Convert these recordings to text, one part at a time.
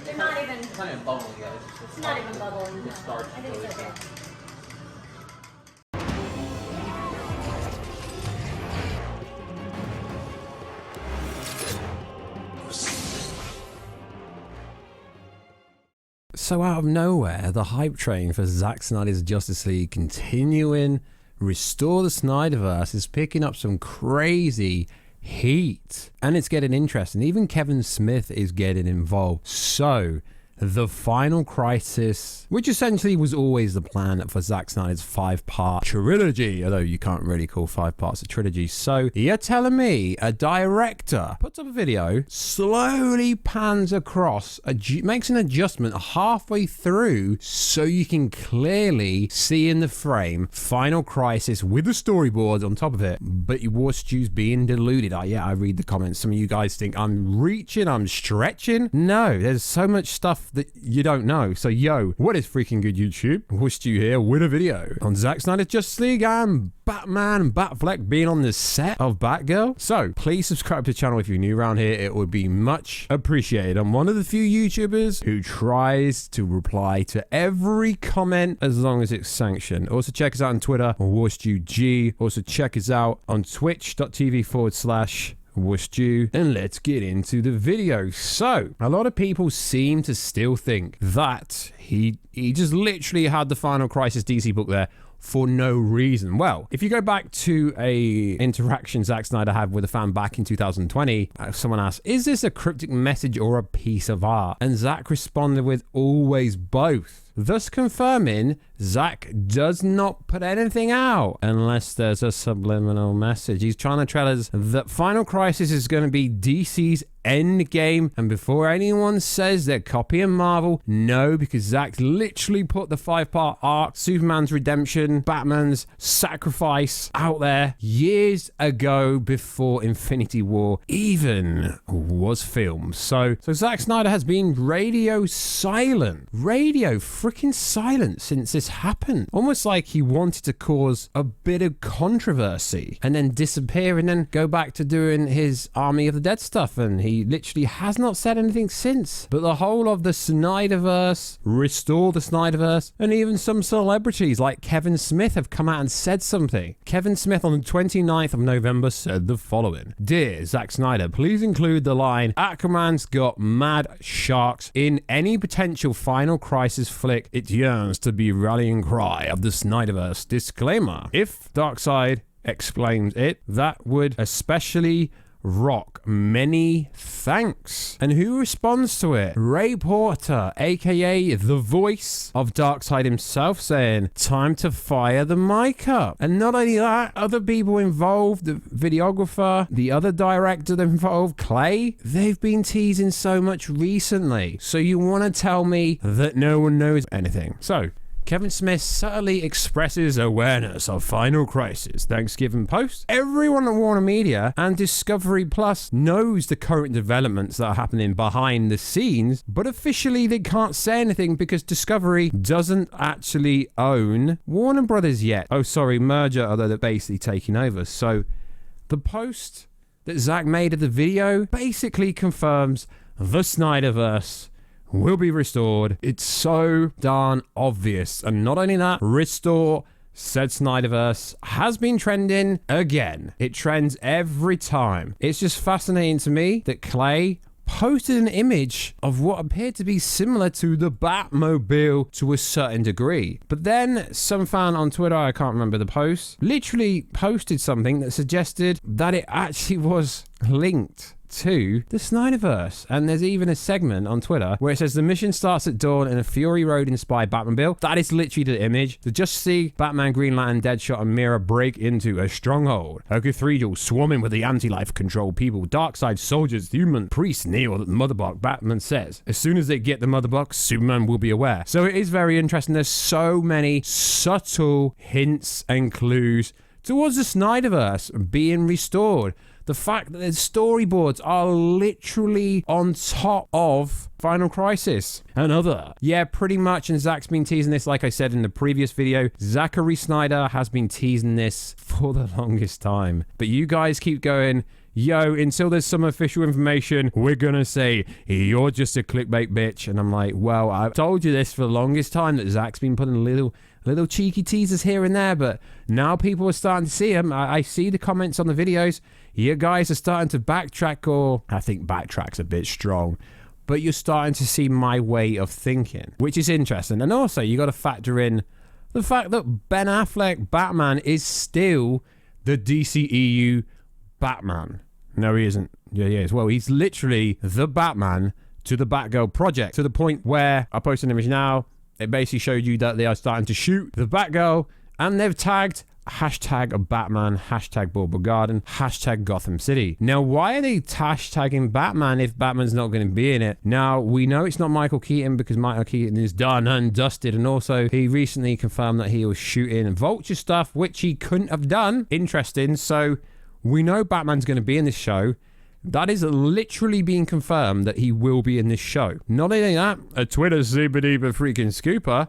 They're not even... It's not even bubbling yet. It's not even bubbling. It starts I think it's okay. So out of nowhere, the hype train for Zack Snyder's Justice League continuing, Restore the SnyderVerse is picking up some crazy heat. And it's getting interesting. Even Kevin Smith is getting involved. So, the Final Crisis, which essentially was always the plan for Zack Snyder's 5-part trilogy, although you can't really call 5 parts a trilogy. So you're telling me a director puts up a video, slowly pans across, makes an adjustment halfway through so you can clearly see in the frame Final Crisis with the storyboards on top of it, but Warstu's being diluted. Yeah, I read the comments. Some of you guys think I'm reaching, I'm stretching. No, there's so much stuff that you don't know. So yo, what is freaking good, YouTube? Warstu here with a video on Zack Snyder's Justice League and Batman and Batfleck being on the set of BatGirl. So please subscribe to the channel if you're new around here. It would be much appreciated. I'm one of the few YouTubers who tries to reply to every comment as long as it's sanctioned. Also check us out on Twitter on WarstuG. Also check us out on twitch.tv/Warstu, and let's get into the video. So a lot of people seem to still think that he just literally had the Final Crisis DC book there for no reason. Well, if you go back to a interaction Zack Snyder had with a fan back in 2020, someone asked, is this a cryptic message or a piece of art? And Zack responded with always both, thus confirming Zack does not put anything out unless there's a subliminal message. He's trying to tell us that Final Crisis is going to be DC's Endgame, and before anyone says they're copying Marvel, no, because Zack literally put the 5-part arc, Superman's redemption, Batman's sacrifice out there years ago before Infinity War even was filmed. So Zack Snyder has been radio silent, freaking silent since this happened. Almost like he wanted to cause a bit of controversy and then disappear and then go back to doing his Army of the Dead stuff, and he literally has not said anything since. But the whole of the SnyderVerse, Restore the SnyderVerse, and even some celebrities like Kevin Smith have come out and said something. Kevin Smith on the 29th of November said the following: Dear Zack Snyder, please include the line, Aquaman's got mad sharks in any potential Final Crisis flick. It yearns to be rallying cry of the SnyderVerse. Disclaimer: if Darkseid explains it, that would especially rock. Many thanks. And who responds to it? Ray Porter, aka the voice of Darkseid himself, saying, time to fire the mic up. And not only that, other people involved, the videographer, the other director involved, Clay, they've been teasing so much recently. So you want to tell me that no one knows anything? So Kevin Smith subtly expresses awareness of Final Crisis Thanksgiving post. Everyone at Warner Media and Discovery Plus knows the current developments that are happening behind the scenes, but officially they can't say anything because Discovery doesn't actually own Warner Brothers yet. Oh, sorry, merger, although they're basically taking over. So the post that Zack made of the video basically confirms the SnyderVerse will be restored. It's so darn obvious. And not only that, Restore said SnyderVerse has been trending again. It trends every time. It's just fascinating to me that Clay posted an image of what appeared to be similar to the Batmobile to a certain degree. But then some fan on Twitter, I can't remember the post, literally posted something that suggested that it actually was linked to the SnyderVerse. And there's even a segment on Twitter where it says the mission starts at dawn in a Fury Road inspired Batmobile. That is literally the image. To just see Batman, Green Lantern, Deadshot, and Mira break into a stronghold, a cathedral swarming with the anti-life control people, Darkseid soldiers, human priests kneel at the mother box. Batman says as soon as they get the mother box, Superman will be aware. So it is very interesting. There's so many subtle hints and clues towards the SnyderVerse being restored. The fact that the storyboards are literally on top of Final Crisis and other. Yeah, pretty much. And Zack's been teasing this, like I said in the previous video. Zachary Snyder has been teasing this for the longest time. But you guys keep going. yo, until there's some official information, we're gonna say you're just a clickbait bitch. And I'm like, well, I've told you this for the longest time, that Zack's been putting little cheeky teasers here and there, but now people are starting to see them. I see the comments on the videos. You guys are starting to backtrack, or I think backtrack's a bit strong, but you're starting to see my way of thinking, which is interesting. And also, you got to factor in the fact that Ben Affleck Batman is still the DCEU Batman. No, he isn't. Yeah, he is. Well, he's literally the Batman to the BatGirl project, to the point where I posted an image now. It basically showed you that they are starting to shoot the BatGirl, and they've tagged hashtag Batman, hashtag Bulba Garden, hashtag Gotham City. Now, why are they hashtagging Batman if Batman's not going to be in it? Now, we know it's not Michael Keaton because Michael Keaton is done and dusted, and also he recently confirmed that he was shooting Vulture stuff, which he couldn't have done. Interesting. So we know Batman's going to be in this show. That is literally being confirmed that he will be in this show. Not only that, a Twitter super duper freaking scooper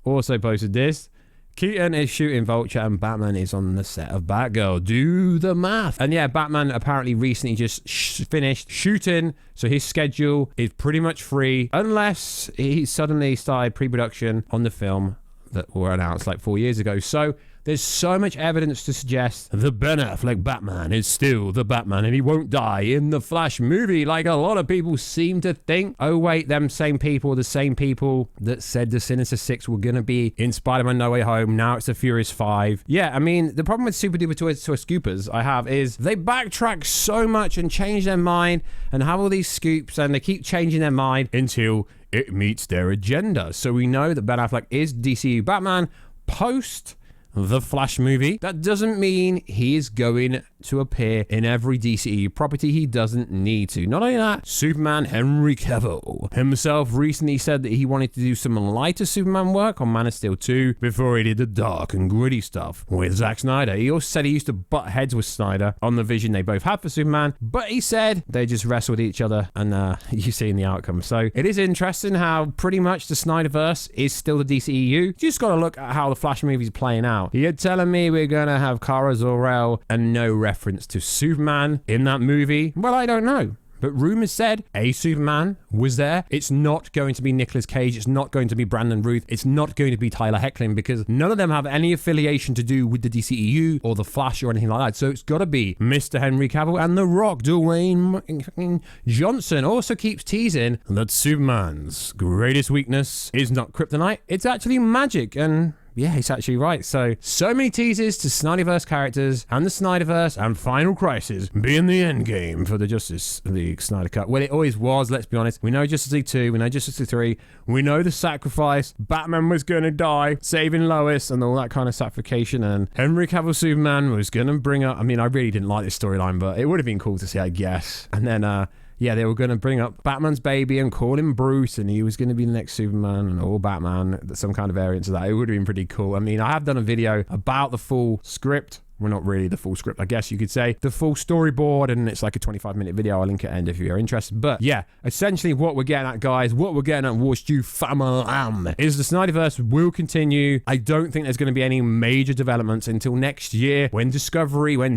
also posted this. Keaton is shooting Vulture and Batman is on the set of Batgirl. Do the math. And yeah, Batman apparently recently just finished shooting, so his schedule is pretty much free unless he suddenly started pre-production on the film that were announced like 4 years ago. So there's so much evidence to suggest the Ben Affleck Batman is still the Batman and he won't die in the Flash movie like a lot of people seem to think. Oh wait, them same people, the same people that said the Sinister Six were going to be in Spider-Man No Way Home, now it's the Furious 5. Yeah, I mean, the problem with Super Duper Toy Scoopers I have is they backtrack so much and change their mind and have all these scoops, and they keep changing their mind until it meets their agenda. So we know that Ben Affleck is DCU Batman post the Flash movie. That doesn't mean he is going to appear in every DCEU property. He doesn't need to. Not only that, Superman Henry Cavill himself recently said that he wanted to do some lighter Superman work on Man of Steel 2 before he did the dark and gritty stuff with Zack Snyder. He also said he used to butt heads with Snyder on the vision they both had for Superman, but he said they just wrestled each other, and you see in the outcome. So it is interesting how pretty much the SnyderVerse is still the DCEU. You just got to look at how the Flash movie's playing out. You're telling me we're gonna have Kara Zor-El and no reference to Superman in that movie? Well, I don't know. But rumors said a Superman was there. It's not going to be Nicolas Cage. It's not going to be Brandon Routh. It's not going to be Tyler Hoechlin, because none of them have any affiliation to do with the DCEU or the Flash or anything like that. So it's got to be Mr. Henry Cavill, and The Rock, Dwayne Johnson, also keeps teasing that Superman's greatest weakness is not kryptonite. It's actually magic. And yeah, he's actually right. So many teasers to Snyderverse characters and the Snyderverse and Final Crisis being the end game for the Justice League Snyder Cut. Well, it always was, let's be honest. We know Justice League 2, we know Justice League 3, we know the sacrifice. Batman was going to die, saving Lois and all that kind of sacrification, and Henry Cavill Superman was going to bring up, I mean, I really didn't like this storyline, but it would have been cool to see, I guess. And then, yeah, they were going to bring up Batman's baby and call him Bruce, and he was going to be the next Superman and all Batman, some kind of variant of that. It would have been pretty cool. I mean, I have done a video about the full script. Well, not really the full script, I guess you could say. The full storyboard, and it's like a 25-minute video. I'll link it at the end if you're interested. But yeah, essentially what we're getting at, guys, what we're getting at Warstu family is the Snyderverse will continue. I don't think there's going to be any major developments until next year when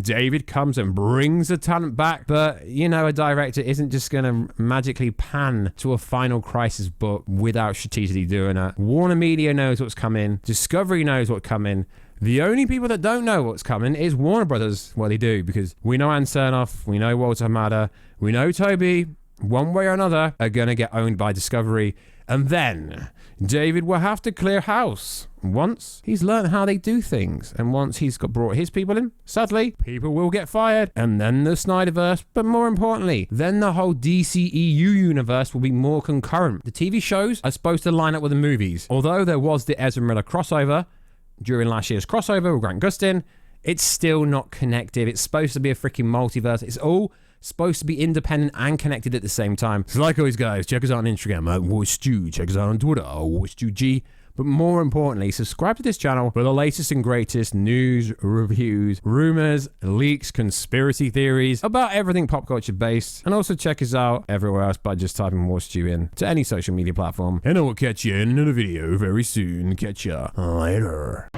David comes and brings the talent back. But, you know, a director isn't just going to magically pan to a Final Crisis book without strategically doing it. Warner Media knows what's coming. Discovery knows what's coming. The only people that don't know what's coming is Warner Brothers. Well, they do, because we know Ann Sernoff, we know Walter Hamada, we know Toby, one way or another, are going to get owned by Discovery. And then David will have to clear house once he's learned how they do things. And once he's brought his people in, sadly, people will get fired. And then the Snyderverse, but more importantly, then the whole DCEU universe will be more concurrent. The TV shows are supposed to line up with the movies. Although there was the Ezra Miller crossover, during last year's crossover with Grant Gustin, it's still not connected. It's supposed to be a freaking multiverse. It's all supposed to be independent and connected at the same time. So like always, guys, check us out on Instagram at Warstu. Check us out on Twitter, WarstuG. But more importantly, subscribe to this channel for the latest and greatest news, reviews, rumors, leaks, conspiracy theories about everything pop culture based. And also check us out everywhere else by just typing Warstu in to any social media platform. And I will catch you in another video very soon. Catch ya later.